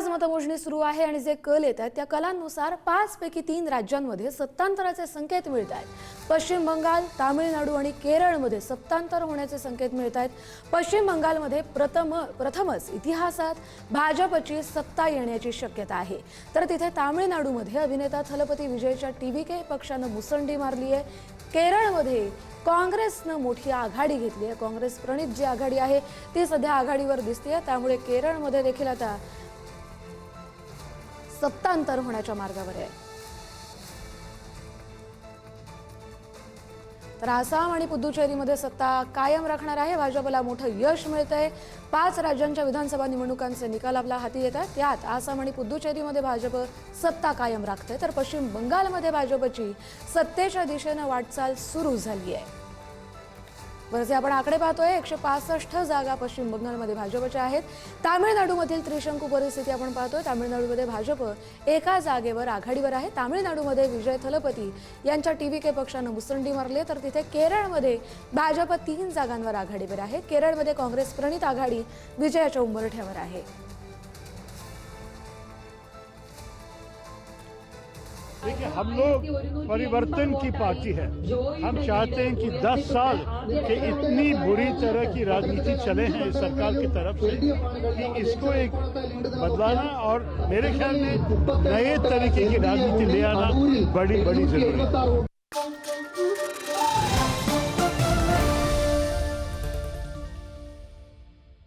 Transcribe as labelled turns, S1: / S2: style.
S1: आज मतमोजणी सुरू आहे आणि जे कल येत आहेत त्या कलांनुसार 5 पैकी 3 राज्यांमध्ये सत्तांतराचे संकेत मिळत आहेत। पश्चिम बंगाल, तामिळनाडू आणि केरळमध्ये सत्तांतर होण्याचे संकेत मिळत आहेत। पश्चिम बंगालमध्ये प्रथमच इतिहासात भाजपची सत्ता येण्याची शक्यता आहे, तर तिथे तामिळनाडूमध्ये अभिनेता थलपती विजयच्या टीव्हीके पक्षाने मुसंडी मारली आहे। केरळमध्ये काँग्रेसने मोठी आघाडी घेतली आहे। काँग्रेस प्रणित जी आघाडी आहे ती सध्या आघाडीवर दिसते, त्यामुळे केरळमध्ये देखील आता सत्तांतर होण्याच्या मार्गावर आहे। तर आसाम आणि पुदुचेरीमध्ये सत्ता कायम राखणार आहे। भाजपला मोठं यश मिळतंय। 5 राज्यांच्या विधानसभा निवडणुकांचे निकाल आपल्या हाती येतात, त्यात आसाम आणि पुदुचेरीमध्ये भाजप सत्ता कायम राखते, तर पश्चिम बंगालमध्ये भाजपची सत्तेच्या दिशेने वाटचाल सुरू झाली आहे। वरचे आपण आकडे पाहतोय, 165 जागा पश्चिम बंगालमध्ये भाजपच्या आहेत। तामिळनाडूमधील त्रिशंकू परिस्थिती आपण पाहतोय। तामिळनाडूमध्ये भाजप एका जागेवर आघाडीवर आहे। तामिळनाडूमध्ये विजय थलपती यांच्या टीव्हीके पक्षाने मुसंडी मारली, तर तिथे केरळमध्ये भाजप 3 जागांवर आघाडीवर आहे। केरळमध्ये काँग्रेस प्रणित आघाडी विजयाच्या उंबरठ्यावर आहे।
S2: देखिए, हम लोग परिवर्तन की पार्टी है। हम चाहते हैं कि 10 साल के इतनी बुरी तरह की राजनीति चले हैं इस सरकार की तरफ से कि इसको एक बदलाना और मेरे ख्याल में नए तरीके की राजनीति ले आना बड़ी जरूरी है।